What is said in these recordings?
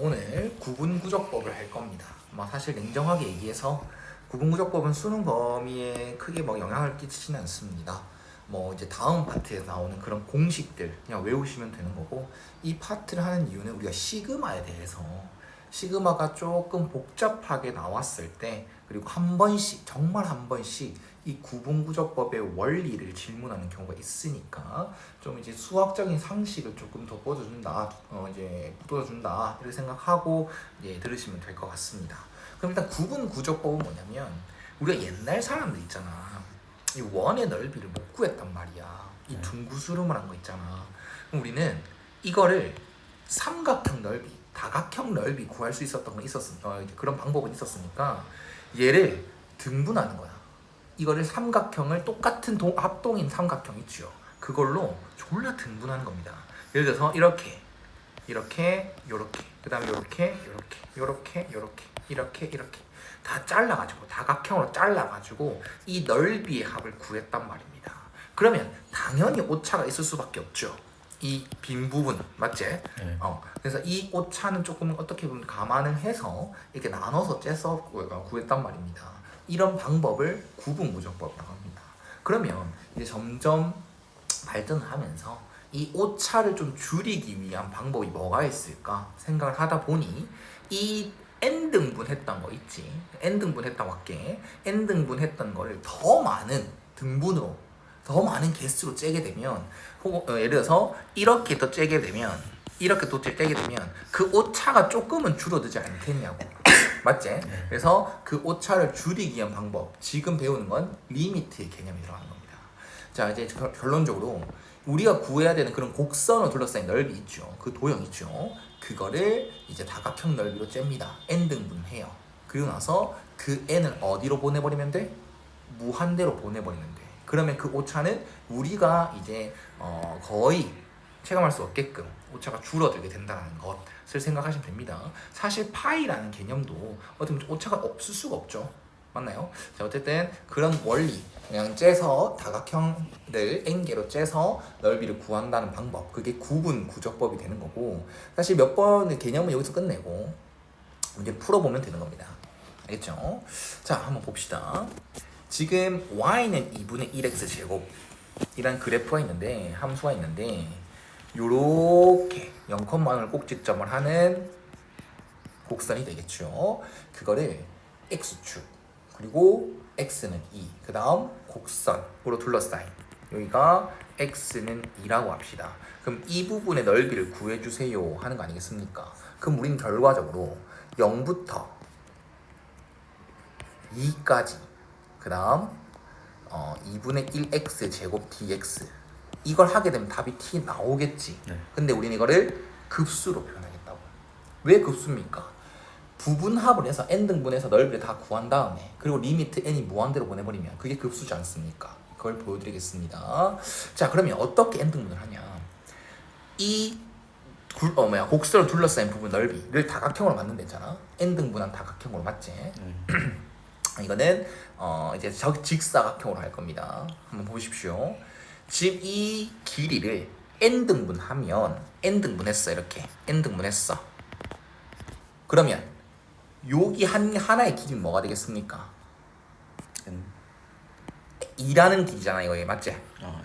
오늘 구분구조법을 할 겁니다. 사실 냉정하게 얘기해서 구분구조법은 수능 범위에 크게 영향을 끼치지는 않습니다. 이제 다음 파트에 나오는 그런 공식들 그냥 외우시면 되는 거고, 이 파트를 하는 이유는 우리가 시그마에 대해서 시그마가 조금 복잡하게 나왔을 때, 그리고 한 번씩 정말 한 번씩 이 구분구조법의 원리를 질문하는 경우가 있으니까 좀 이제 수학적인 상식을 조금 더 돋워준다 이렇게 생각하고 이제 들으시면 될 것 같습니다. 그럼 일단 구분구조법은 뭐냐면, 우리가 옛날 사람들 있잖아, 이 원의 넓이를 못 구했단 말이야. 이 둥구스름한 거 있잖아. 그럼 우리는 이거를 삼각형 넓이, 다각형 넓이 구할 수 있었던 건 그런 방법은 있었으니까 얘를 등분하는 거야. 이거를 삼각형을 똑같은 합동인 삼각형 있죠. 그걸로 졸라 등분하는 겁니다. 예를 들어서 이렇게, 그 다음에 이렇게 다 잘라가지고 다각형으로 잘라가지고 이 넓이의 합을 구했단 말입니다. 그러면 당연히 오차가 있을 수밖에 없죠. 이 빈 부분 맞지? 네. 그래서 이 오차는 조금 어떻게 보면 감안을 해서 이렇게 나눠서 째서 구했단 말입니다. 이런 방법을 구분구조법이라고 합니다. 그러면 이제 점점 발전하면서 이 오차를 좀 줄이기 위한 방법이 뭐가 있을까 생각을 하다 보니, 이 n등분 했던 거 있지, n등분 했던 왁게 n등분 했던 거를 더 많은 등분으로, 더 많은 개수로 째게 되면, 예를 들어서 이렇게 더 째게 되면, 그 오차가 조금은 줄어들지 않겠냐고. 맞지? 네. 그래서 그 오차를 줄이기 위한 방법, 지금 배우는 건 리미트의 개념이 들어가는 겁니다. 자, 이제 결론적으로 우리가 구해야 되는 그런 곡선으로 둘러싸인 넓이 있죠. 그 도형 있죠. 그거를 이제 다각형 넓이로 잽니다. n등분해요. 그리고 나서 그 n을 어디로 보내버리면 돼? 무한대로 보내버리면 돼. 그러면 그 오차는 우리가 이제 거의 체감할 수 없게끔 오차가 줄어들게 된다는 것을 생각하시면 됩니다. 사실 파이라는 개념도 어떻게 보면 오차가 없을 수가 없죠. 맞나요? 자, 어쨌든 그런 원리, 그냥 째서 다각형을 n개로 째서 넓이를 구한다는 방법, 그게 구분구조법이 되는 거고, 사실 몇 번의 개념은 여기서 끝내고 이제 풀어보면 되는 겁니다. 알겠죠? 자, 한번 봅시다. 지금 y는 2분의 1x 제곱 이란 그래프가 있는데, 함수가 있는데, 요렇게 0,1을 꼭지점을 하는 곡선이 되겠죠. 그거를 x축, 그리고 x는 2, 그 다음 곡선으로 둘러싸인, 여기가 x는 2라고 합시다. 그럼 이 부분의 넓이를 구해주세요 하는 거 아니겠습니까? 그럼 우리는 결과적으로 0부터 2까지, 그 다음 2분의 1x 제곱 dx, 이걸 하게 되면 답이 t 나오겠지. 네. 근데 우리는 이거를 급수로 표현하겠다고. 왜 급수입니까? 부분합을 해서 n등분해서 넓이를 다 구한 다음에, 그리고 리미트 n이 무한대로 보내버리면 그게 급수지 않습니까? 그걸 보여드리겠습니다. 자, 그러면 어떻게 n등분을 하냐? 이 곡선을 둘러싸인 부분 넓이를 다각형으로 만든다 했잖아. n등분한 다각형으로, 맞지? 이거는 이제 직사각형으로 할 겁니다. 한번 보십시오. 지금 이 길이를 n등분하면, n등분했어, 이렇게 n등분했어. 그러면 여기 하나의 길이는 뭐가 되겠습니까? 2라는 길이잖아, 이거. 맞지?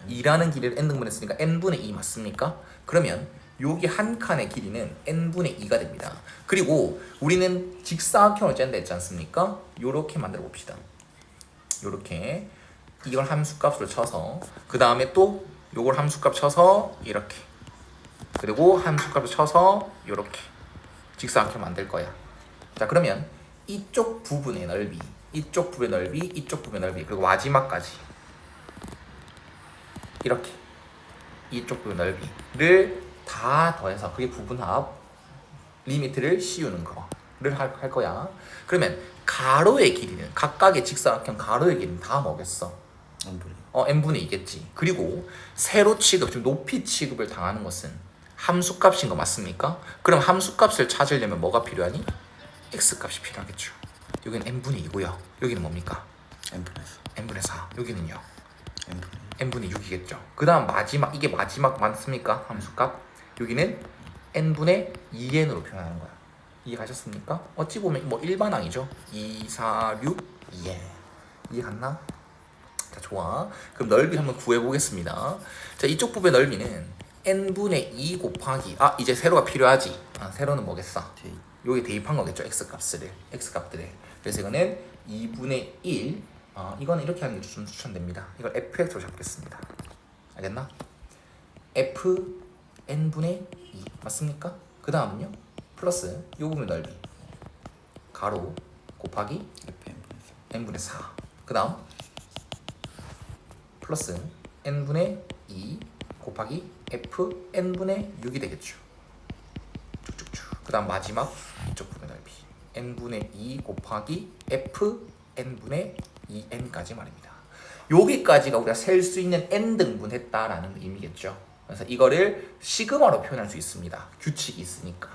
2라는 길이를 n등분했으니까 n분의 2 맞습니까? 그러면 여기 한 칸의 길이는 n분의 2가 됩니다. 그리고 우리는 직사각형을 짠다 했지 않습니까? 요렇게 만들어 봅시다. 요렇게 이걸 함수값으로 쳐서, 그 다음에 또 요걸 함수값 쳐서 이렇게, 그리고 함수값을 쳐서 요렇게 직사각형 만들 거야. 자, 그러면 이쪽 부분의 넓이, 이쪽 부분의 넓이, 이쪽 부분의 넓이, 그리고 마지막까지 이렇게 이쪽 부분의 넓이를 다 더해서, 그게 부분합, 리미트를 씌우는 거를 할 거야. 그러면 가로의 길이는, 각각의 직사각형 가로의 길이는 다 뭐겠어? n분의 2겠지. 그리고 세로 취급, 지금 높이 취급을 당하는 것은 함수값인 거 맞습니까? 그럼 함수값을 찾으려면 뭐가 필요하니? x값이 필요하겠죠. 여기는 n분의 2고요. 여기는 뭡니까? n분의 4. 여기는요? n분의 6이겠죠. 그 다음 이게 마지막 맞습니까? 함수값. 여기는 n분의 2n으로 표현하는 거야. 이해가셨습니까? 어찌 보면 뭐 일반항이죠. 2, 4, 6, 예. 이해 갔나? 자, 좋아. 그럼 넓이 한번 구해보겠습니다. 자, 이쪽 부분의 넓이는 n분의 2 곱하기 이제 세로가 필요하지. 세로는 뭐겠어? 여기 대입한 거겠죠. x값들을. 그래서 이거는 2분의 1. 이거는 이렇게 하는 게 좀 추천됩니다. 이걸 fx로 잡겠습니다. 알겠나? f n분의 2 맞습니까? 그 다음은요 플러스 요 부분의 넓이 가로 곱하기 n분의 4. 그 다음 플러스 n분의 2 곱하기 f n분의 6이 되겠죠. 쭉쭉쭉. 그 다음 마지막 이쪽 부분의 넓이 n분의 2 곱하기 f n분의 2n까지 말입니다. 여기까지가 우리가 셀 수 있는 n등분 했다라는 의미겠죠. 그래서 이거를 시그마로 표현할 수 있습니다. 규칙이 있으니까.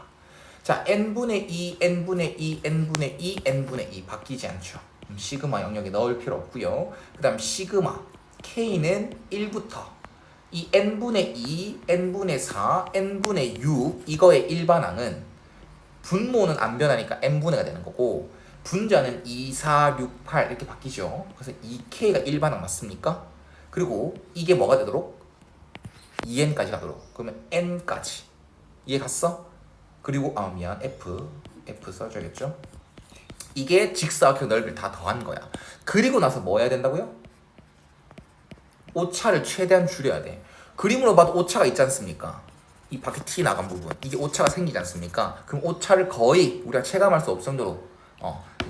자, n분의 2, n분의 2, n분의 2, n분의 2 바뀌지 않죠. 시그마 영역에 넣을 필요 없고요. 그 다음 시그마 k는 1부터 이 n분의 2, n분의 4, n분의 6 이거의 일반항은 분모는 안 변하니까 n분의가 되는 거고 분자는 2, 4, 6, 8 이렇게 바뀌죠. 그래서 2k가 일반항 맞습니까? 그리고 이게 뭐가 되도록? 2n까지 가도록. 그러면 n까지. 이해 갔어? 그리고 미안 F 써줘야겠죠? 이게 직사각형 넓이를 다 더한 거야. 그리고 나서 뭐 해야 된다고요? 오차를 최대한 줄여야 돼. 그림으로 봐도 오차가 있지 않습니까? 이 밖에 티 나간 부분 이게 오차가 생기지 않습니까? 그럼 오차를 거의 우리가 체감할 수 없을 정도로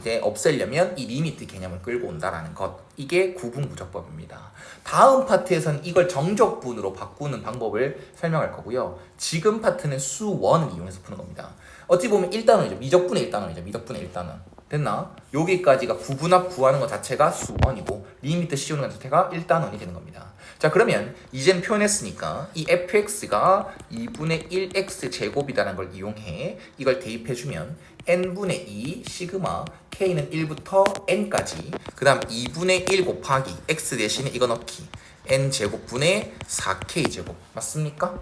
이제 없애려면 이 리미트 개념을 끌고 온다라는 것. 이게 구분구조법입니다. 다음 파트에서는 이걸 정적분으로 바꾸는 방법을 설명할 거고요. 지금 파트는 수원을 이용해서 푸는 겁니다. 어찌 보면 1단원이죠. 미적분의 1단원이죠. 미적분의 1단원. 됐나? 여기까지가 구분합 구하는 것 자체가 수원이고 리미트 씌우는 것 자체가 1단원이 되는 겁니다. 자, 그러면 이젠 표현했으니까 이 fx가 2분의 1x 제곱이라는 걸 이용해 이걸 대입해주면 n분의 2 시그마 k는 1부터 n까지 그 다음 2분의 1 곱하기 x 대신에 이거 넣기 n 제곱분의 4k 제곱 맞습니까?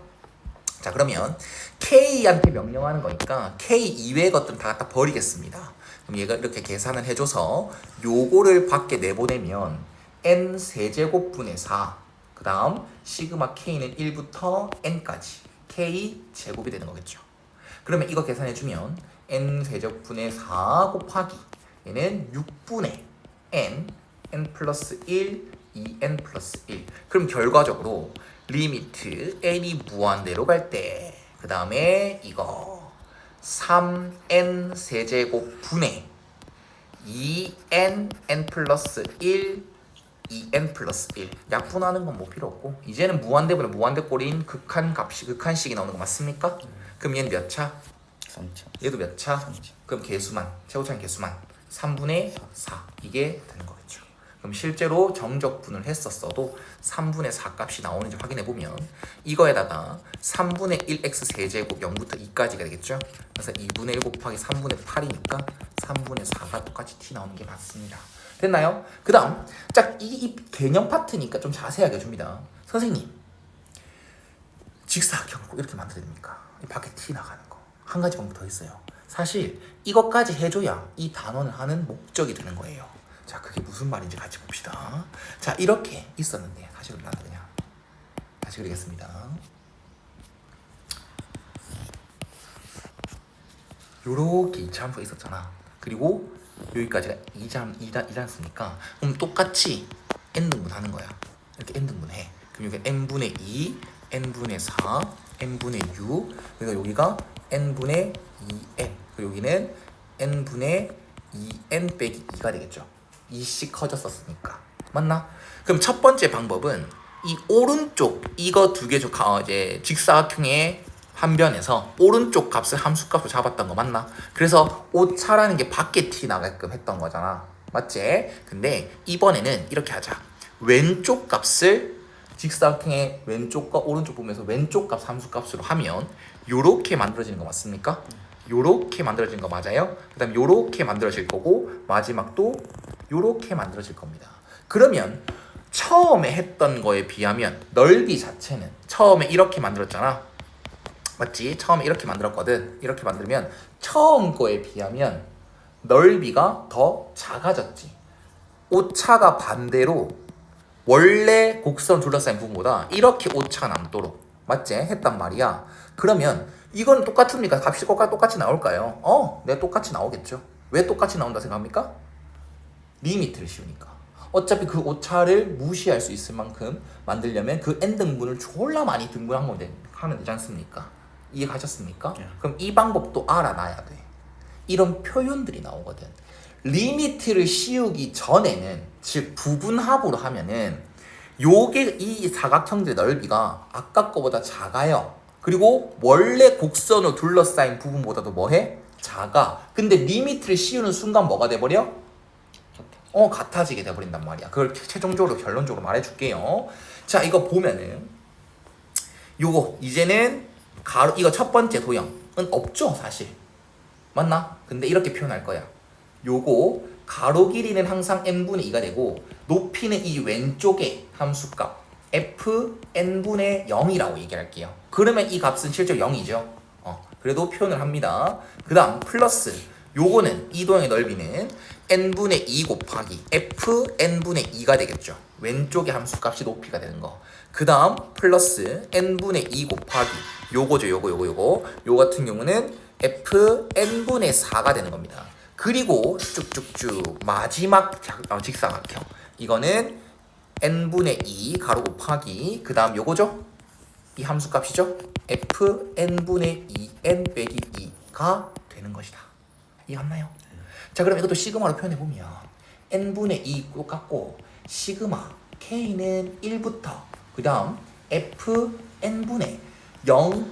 자, 그러면 k한테 명령하는 거니까 k 이외의 것들은 다 갖다 버리겠습니다. 그럼 얘가 이렇게 계산을 해줘서 요거를 밖에 내보내면 n 세제곱분의 4 그 다음 시그마 k는 1부터 n까지 k 제곱이 되는 거겠죠. 그러면 이거 계산해주면 n 세제곱분의 4 곱하기 얘는 6분의 n 플러스 1 2n 플러스 1. 그럼 결과적으로 리미트 n이 무한대로 갈 때 그 다음에 이거 3n 세제곱분의 2n n 플러스 1 2n 플러스 1. 약분하는 건 뭐 필요 없고 이제는 무한대분의 무한대꼴인 극한식이 나오는 거 맞습니까? 그럼 얘는 몇 차? 3차. 얘도 몇 차? 3차. 그럼 개수만, 최고차는 개수만 3분의 4 이게 되는 거겠죠. 그럼 실제로 정적분을 했었어도 3분의 4 값이 나오는지 확인해보면 이거에다가 3분의 1x 세제곱 0부터 2까지가 되겠죠. 그래서 2분의 1 곱하기 3분의 8이니까 3분의 4가 똑같이 t 나오는 게 맞습니다. 됐나요? 그 다음 이 개념 파트니까 좀 자세하게 해줍니다. 선생님 직사각형 꼭 이렇게 만들어야 됩니까? 이 밖에 t 나가는 거 한 가지 방법 더 있어요. 사실 이것까지 해줘야 이 단원을 하는 목적이 되는 거예요. 자, 그게 무슨 말인지 같이 봅시다. 자, 이렇게 있었는데 다시 나는 그냥 다시 그리겠습니다. 요렇게 2차 함수가 있었잖아. 그리고 여기까지가 2지 않습니까? 그럼 똑같이 n등분 하는 거야. 이렇게 n등분해. 그럼 여기 n분의 2, n분의 4, n분의 6 그래서 여기가 n분의 2n 그리고 여기는 n분의 2n 빼기 2가 되겠죠. 2씩 커졌었으니까. 맞나? 그럼 첫 번째 방법은 이 오른쪽 이거 두 개 이제 직사각형의 한 변에서 오른쪽 값을 함수값으로 잡았던 거 맞나? 그래서 오차라는 게 밖에 티 나게끔 했던 거잖아. 맞지? 근데 이번에는 이렇게 하자. 왼쪽 값을 직사각형의 왼쪽과 오른쪽 부분에서 왼쪽 값 함수값으로 하면 요렇게 만들어지는 거 맞습니까? 요렇게 만들어진 거 맞아요? 그 다음에 요렇게 만들어질 거고 마지막도 요렇게 만들어질 겁니다. 그러면 처음에 했던 거에 비하면 넓이 자체는 처음에 이렇게 만들었잖아. 맞지? 처음에 이렇게 만들었거든. 이렇게 만들면 처음 거에 비하면 넓이가 더 작아졌지. 오차가 반대로 원래 곡선 둘러싸인 부분보다 이렇게 오차가 남도록 맞지? 했단 말이야. 그러면 이건 똑같습니까? 값이 똑같이 나올까요? 네, 똑같이 나오겠죠. 왜 똑같이 나온다 생각합니까? 리미트를 씌우니까. 어차피 그 오차를 무시할 수 있을 만큼 만들려면 그 n등분을 졸라 많이 등분하면 되지 않습니까? 이해가셨습니까? 그럼 이 방법도 알아놔야 돼. 이런 표현들이 나오거든. 리미트를 씌우기 전에는, 즉 부분합으로 하면은 요게 이 사각형들의 넓이가 아까 거보다 작아요. 그리고 원래 곡선으로 둘러싸인 부분보다도 뭐해? 작아. 근데 리미트를 씌우는 순간 뭐가 돼버려? 같아지게 돼버린단 말이야. 그걸 최종적으로 결론적으로 말해줄게요. 자, 이거 보면은 요거 이제는 가로, 이거 첫 번째 도형은 없죠 사실. 맞나? 근데 이렇게 표현할 거야. 요거 가로 길이는 항상 n분의 2가 되고 높이는 이 왼쪽의 함수값 f n분의 0이라고 얘기할게요. 그러면 이 값은 실제 0이죠. 그래도 표현을 합니다. 그 다음 플러스 요거는 이 도형의 넓이는 n분의 2 곱하기 f n분의 2가 되겠죠. 왼쪽의 함수값이 높이가 되는 거. 그 다음 플러스 n분의 2 곱하기 요거죠. 요거 같은 경우는 f n분의 4가 되는 겁니다. 그리고 쭉쭉쭉 마지막 직사각형 이거는 n분의 2 가로 곱하기 그 다음 요거죠. 이 함수값이죠. f n분의 2n 빼기 2가 되는 것이다. 이해갔나요? 자, 그럼 이것도 시그마로 표현해보면 n분의 2 똑같고 시그마 k는 1부터 그 다음 f n분의 0,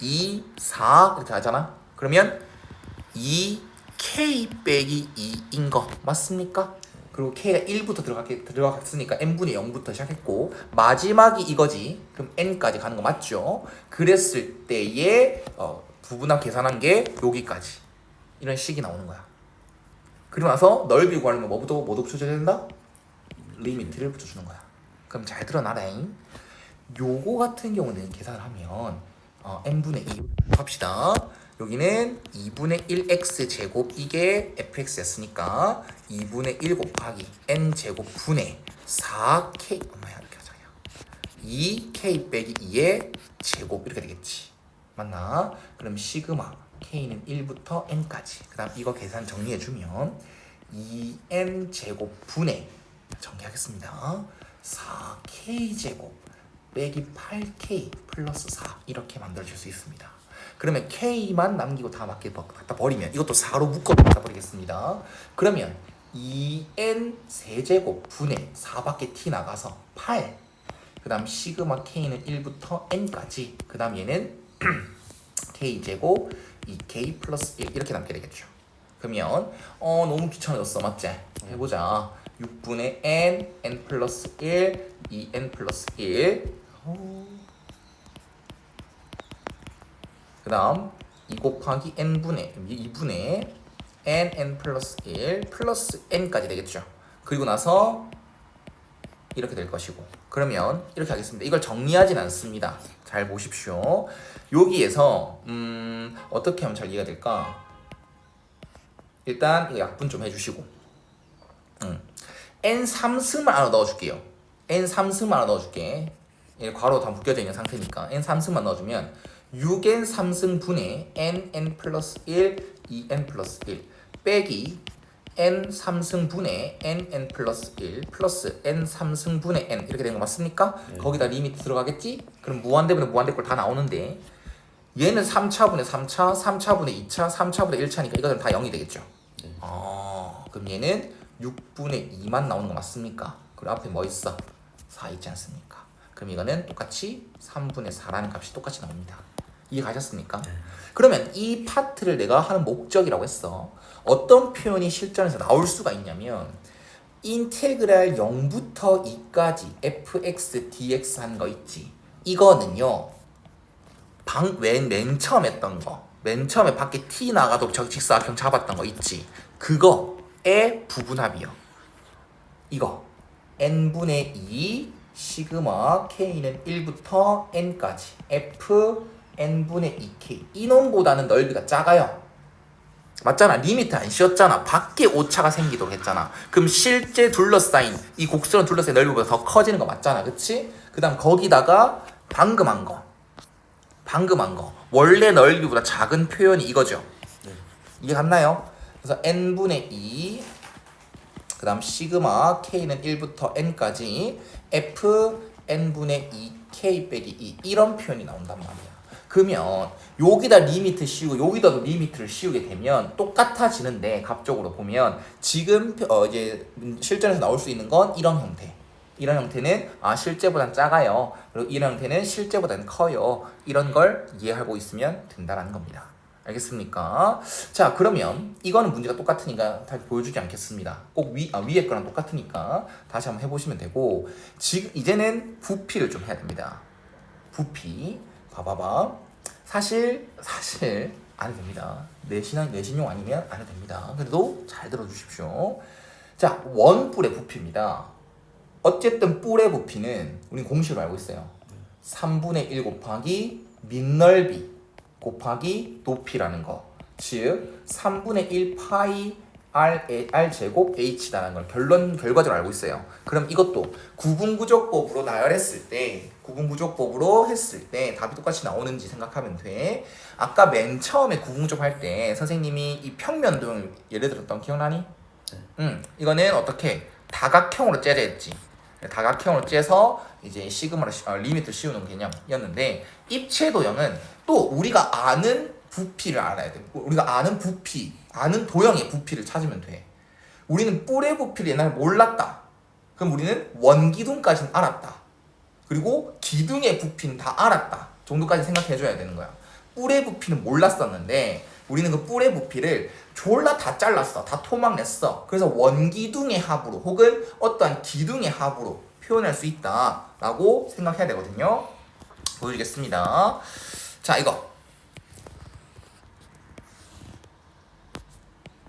2, 4 이렇게 하잖아. 그러면 2k 빼기 2인 거 맞습니까? 그리고 k가 1부터 들어갔으니까 n분의 0부터 시작했고 마지막이 이거지. 그럼 n까지 가는 거 맞죠? 그랬을 때의 부분합 계산한 게 여기까지 이런 식이 나오는 거야. 그리고 나서 넓이 구하려면 뭐부터 붙여줘야 된다? 리미트를 붙여주는 거야. 그럼 잘 들어놔라잉. 요거 같은 경우는 계산을 하면 n분의 2 합시다. 여기는 2분의 1x 제곱 이게 fx였으니까 2분의 1 곱하기 n 제곱 분의 4k 이렇게 하자요. 2k 빼기 2의 제곱 이렇게 되겠지. 맞나? 그럼 시그마 k는 1부터 n까지. 그 다음 이거 계산 정리해주면 2n 제곱 분의 정리하겠습니다. 4k 제곱 빼기 8k 플러스 4 이렇게 만들어질 수 있습니다. 그러면 k만 남기고 다 갖다 버리면 이것도 4로 묶어 갖다 버리겠습니다. 그러면 2n 세제곱 분의 4밖에 t 나가서 8. 그 다음 시그마 k는 1부터 n까지. 그 다음 얘는 k제곱 2k 플러스 1 이렇게 남게 되겠죠. 그러면 너무 귀찮아졌어 맞지? 해보자. 6분의 n 플러스 1 2n 플러스 1 그 다음 2 곱하기 n분의 2분의 n 플러스 1 플러스 n까지 되겠죠. 그리고 나서 이렇게 될 것이고 그러면 이렇게 하겠습니다. 이걸 정리하진 않습니다. 잘 보십시오. 여기에서 어떻게 하면 잘 이해가 될까? 일단 이거 약분 좀 해주시고 n 3승만 하나 넣어줄게요. n 3승만 하나 넣어줄게. 괄호 다 묶여져 있는 상태니까 n 3승만 넣어주면 6n 3승 분의 n 플러스 1 2n 플러스 1 빼기 n 3승 분의 n 플러스 1 플러스 n 3승 분의 n 이렇게 되는 거 맞습니까? 거기다 리미트 들어가겠지? 그럼 무한대분의 무한대꼴 다 나오는데 얘는 3차분의 3차, 3차분의 2차, 3차분의 1차니까 이거는 다 0이 되겠죠? 그럼 얘는 6분의 2만 나오는 거 맞습니까? 그리고 앞에 뭐 있어? 4 있지 않습니까? 그럼 이거는 똑같이 3분의 4라는 값이 똑같이 나옵니다. 이해가셨습니까? 그러면 이 파트를 내가 하는 목적이라고 했어. 어떤 표현이 실전에서 나올 수가 있냐면 인테그랄 0부터 2까지 fx dx 하는 거 있지. 이거는요. 맨 처음 했던 거. 맨 처음에 밖에 t 나가도 직사각형 잡았던 거 있지. 그거의 부분합이요. 이거 n분의 2 시그마 k는 1부터 n까지 f n분의 2k 이놈보다는 넓이가 작아요. 맞잖아. 리미트 안 씌웠잖아. 밖에 오차가 생기도록 했잖아. 그럼 실제 둘러싸인 이 곡선을 둘러싸인 넓이보다 더 커지는 거 맞잖아. 그치? 그 다음 거기다가 방금 한 거 원래 넓이보다 작은 표현이 이거죠. 이해 갔나요? 그래서 n분의 2 그 다음 시그마 k는 1부터 n까지 f n분의 2k 빼기 2 이런 표현이 나온단 말이야. 그러면 여기다 리미트 씌우고 여기다도 리미트를 씌우게 되면 똑같아지는데 값적으로 보면 지금 이제 실전에서 나올 수 있는 건 이런 형태. 이런 형태는 실제보단 작아요. 그리고 이런 형태는 실제보다는 커요. 이런 걸 이해하고 있으면 된다는 겁니다. 알겠습니까? 자, 그러면 이거는 문제가 똑같으니까 다시 보여주지 않겠습니다. 꼭 위에 거랑 똑같으니까 다시 한번 해보시면 되고 지금 이제는 부피를 좀 해야 됩니다. 부피 봐봐봐. 사실 안 해도 됩니다. 내신용 아니면 안 해도 됩니다. 그래도 잘 들어주십시오. 자, 원뿔의 부피입니다. 어쨌든 뿔의 부피는 우린 공식을 알고 있어요. 3분의 1 곱하기 밑넓이 곱하기 높이라는 거. 즉 3분의 1 파이 r 제곱 h다라는 걸 결과적으로 알고 있어요. 그럼 이것도 구분구조법으로 나열했을 때 구분구조법으로 했을 때 답이 똑같이 나오는지 생각하면 돼. 아까 맨 처음에 구분구조법 할 때 선생님이 이 평면도형을 예를 들었던 기억나니? 이거는 어떻게 다각형으로 째려 했지. 다각형으로 째서 이제 시그마를 리미트를 씌우는 개념이었는데 입체도형은 또 우리가 아는 부피를 알아야 돼. 우리가 아는 부피, 아는 도형의 부피를 찾으면 돼. 우리는 뿔의 부피를 옛날에 몰랐다. 그럼 우리는 원기둥까지는 알았다. 그리고 기둥의 부피는 다 알았다. 정도까지 생각해줘야 되는 거야. 뿔의 부피는 몰랐었는데 우리는 그 뿔의 부피를 졸라 다 잘랐어. 다 토막냈어. 그래서 원기둥의 합으로 혹은 어떠한 기둥의 합으로 표현할 수 있다라고 생각해야 되거든요. 보여주겠습니다. 자, 이거.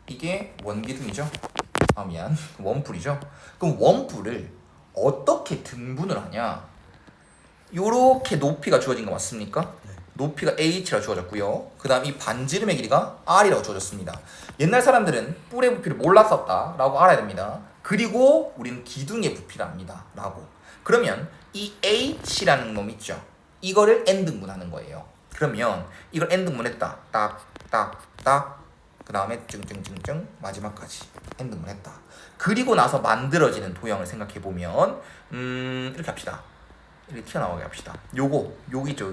이게 원기둥이죠. 미안. 원뿔이죠. 그럼 원뿔을 어떻게 등분을 하냐? 요렇게 높이가 주어진 거 맞습니까? 네. 높이가 h라 주어졌고요. 그 다음 이 반지름의 길이가 r이라고 주어졌습니다. 옛날 사람들은 뿔의 부피를 몰랐었다 라고 알아야 됩니다. 그리고 우리는 기둥의 부피를 압니다 라고. 그러면 이 h라는 놈 있죠. 이거를 n등분하는 거예요. 그러면 이걸 n등분했다. 딱 그 다음에 증증증증 마지막까지 n등분했다. 그리고 나서 만들어지는 도형을 생각해보면 이렇게 합시다. 이렇게 튀어나오게 합시다. 요거죠.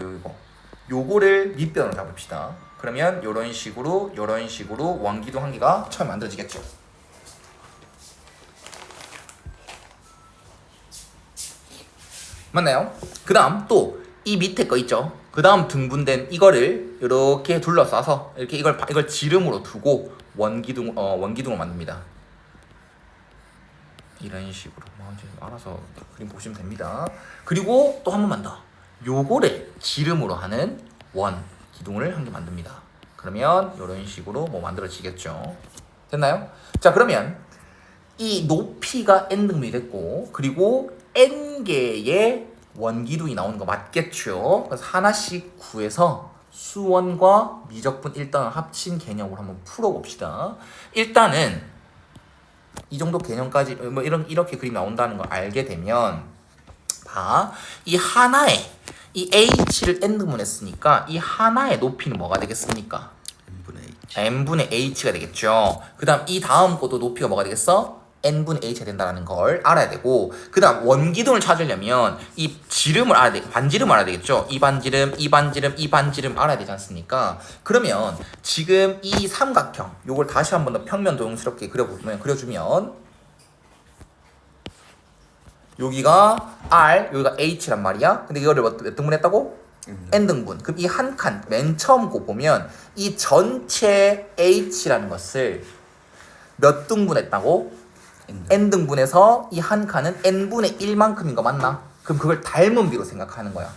요거를 밑변으로 잡읍시다. 그러면 요런 식으로 원기둥 한 개가 처음 만들어지겠죠. 맞나요? 그 다음 또 이 밑에 거 있죠. 그 다음 등분된 이거를 이렇게 둘러싸서 이렇게 이걸 지름으로 두고 원기둥을 만듭니다. 이런 식으로 이제 알아서 그림 보시면 됩니다. 그리고 또 한 번만 더 요거를 지름으로 하는 원기둥을 한 개 만듭니다. 그러면 이런 식으로 만들어지겠죠. 됐나요? 자, 그러면 이 높이가 n등분이 됐고 그리고 n개의 원기둥이 나오는 거 맞겠죠? 그래서 하나씩 구해서 수원과 미적분 1단을 합친 개념으로 한번 풀어봅시다. 일단은 이 정도 개념까지 이렇게 그림이 나온다는 걸 알게 되면 이 하나의 이 h를 n등분했으니까 이 하나의 높이는 뭐가 되겠습니까? n분의 h가 되겠죠. 그 다음 이 다음 것도 높이가 뭐가 되겠어? n분의 h가 된다는 걸 알아야 되고 그 다음 원기둥을 찾으려면 이 지름을 알아야 돼. 반지름을 알아야 되겠죠. 이 반지름 알아야 되지 않습니까? 그러면 지금 이 삼각형 요걸 다시 한 번 더 평면 도형스럽게 그려주면 여기가 r, 여기가 h란 말이야. 근데 이거를 몇 등분 했다고? n등분. 그럼 이 한 칸 맨 처음 거 보면 이 전체 h라는 것을 몇 등분 했다고? n등분해서 이 한 칸은 n분의 1만큼인 거 맞나? 그럼 그걸 닮은 비로 생각하는 거야.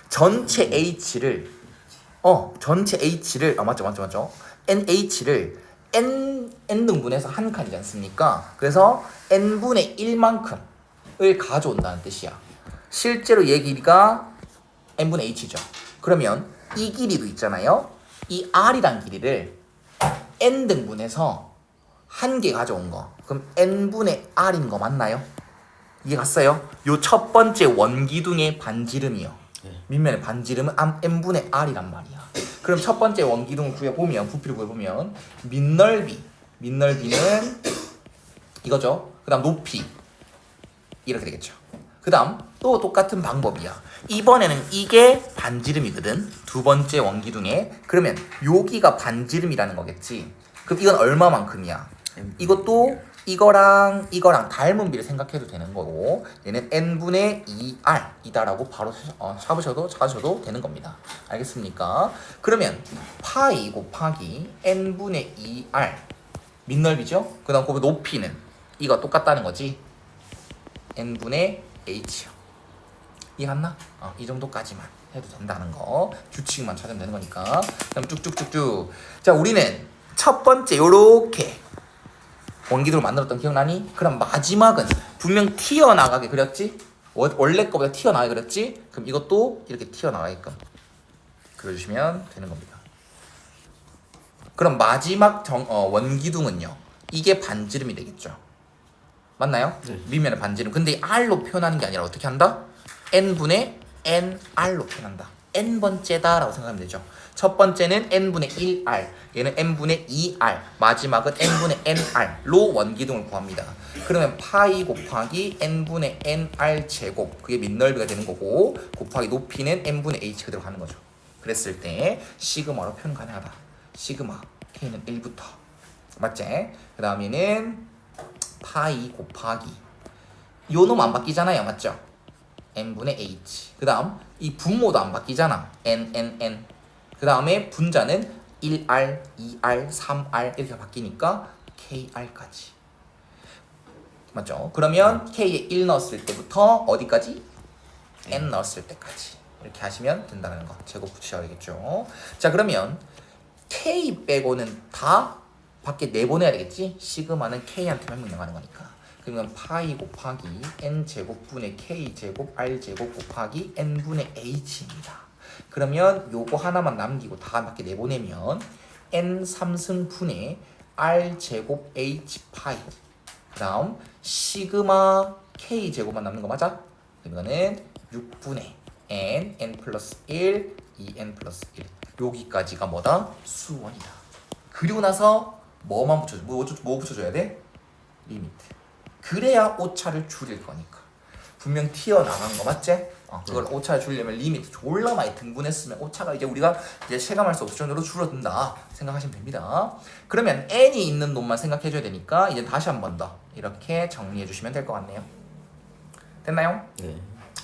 전체 h를 맞죠. nh를 n등분해서 한 칸이지 않습니까? 그래서 n분의 1만큼 을 가져온다는 뜻이야. 실제로 얘 길이가 n분의 h죠. 그러면 이 길이도 있잖아요. 이 r이란 길이를 n 등분해서 한 개 가져온 거. 그럼 n분의 r인 거 맞나요? 이해 갔어요? 요 첫 번째 원기둥의 반지름이요. 밑면의 반지름은 n분의 r이란 말이야. 그럼 첫 번째 원기둥을 구해보면, 부피를 구해보면 민넓이는 이거죠. 그 다음 높이 이렇게 되겠죠. 그 다음 또 똑같은 방법이야. 이번에는 이게 반지름이거든. 두 번째 원기둥에. 그러면 여기가 반지름이라는 거겠지. 그럼 이건 얼마만큼이야? 이것도 이거랑 닮은 비를 생각해도 되는 거고, 얘는 n분의 2r 이다라고 바로 잡으셔도 되는 겁니다. 알겠습니까? 그러면 파이 곱하기 n분의 2r 민넓이죠? 그 다음 그 높이는 이거 똑같다는 거지. n분의 h요. 이해갔나? 이 정도까지만 해도 된다는 거. 규칙만 찾으면 되는 거니까. 그럼 쭉쭉쭉쭉. 자, 우리는 첫 번째 요렇게 원기둥을 만들었던 기억나니? 그럼 마지막은 분명 튀어나가게 그렸지? 원래 거보다 튀어나가게 그렸지? 그럼 이것도 이렇게 튀어나가게끔 그려주시면 되는 겁니다. 그럼 마지막 원기둥은요, 이게 반지름이 되겠죠. 맞나요? 네. 밑면의 반지름. 근데 r로 표현하는 게 아니라 어떻게 한다? n분의 nr로 표현한다. n번째다라고 생각하면 되죠. 첫 번째는 n분의 1r, 얘는 n분의 2r, 마지막은 n분의 nr로 원기둥을 구합니다. 그러면 파이 곱하기 n분의 nr 제곱, 그게 민넓이가 되는 거고, 곱하기 높이는 n분의 h가 들어가는 거죠. 그랬을 때 시그마로 표현 가능하다. 시그마 k는 1부터, 맞지? 그 다음에는 파이 곱하기 요 놈 안 바뀌잖아요, 맞죠? n분의 h. 그 다음 이 분모도 안 바뀌잖아. n. 그 다음에 분자는 1r, 2r, 3r 이렇게 바뀌니까 kr까지. 맞죠? 그러면 k에 1 넣었을 때부터 어디까지? n 넣었을 때까지. 이렇게 하시면 된다는 거. 제곱 붙이셔야 되겠죠. 자, 그러면 k 빼고는 다 밖에 내보내야 되겠지? 시그마는 k한테만 명령하는 거니까. 그러면 파이 곱하기 n제곱분의 k제곱 r제곱 곱하기 n분의 h입니다. 그러면 요거 하나만 남기고 다 밖에 내보내면 n 3승분의 r제곱 h 파이, 그 다음 시그마 k제곱만 남는 거 맞아? 이거는 6분의 n 플러스 1, 2n 플러스 1. 여기까지가 뭐다? 수원이다. 그리고 나서 뭐만 붙여줘? 뭐 붙여줘야 돼? 리미트. 그래야 오차를 줄일 거니까. 분명 튀어나간 거 맞지? 그걸 오차를 줄이려면 리미트 졸라 많이 등분했으면 오차가 이제 우리가 이제 체감할 수 없을 정도로 줄어든다 생각하시면 됩니다. 그러면 n이 있는 놈만 생각해줘야 되니까 이제 다시 한 번 더 이렇게 정리해 주시면 될 것 같네요. 됐나요? 네.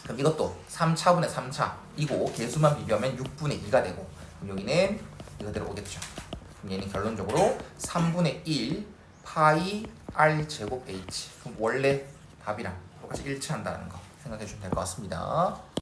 그럼 이것도 3차분의 3차 이고 개수만 비교하면 6분의 2가 되고, 그럼 여기는 이거대로 오겠죠. 그럼 얘는 결론적으로 3분의 1 파이 r 제곱 h. 그럼 원래 답이랑 똑같이 일치한다는 거 생각해 주시면 될 것 같습니다.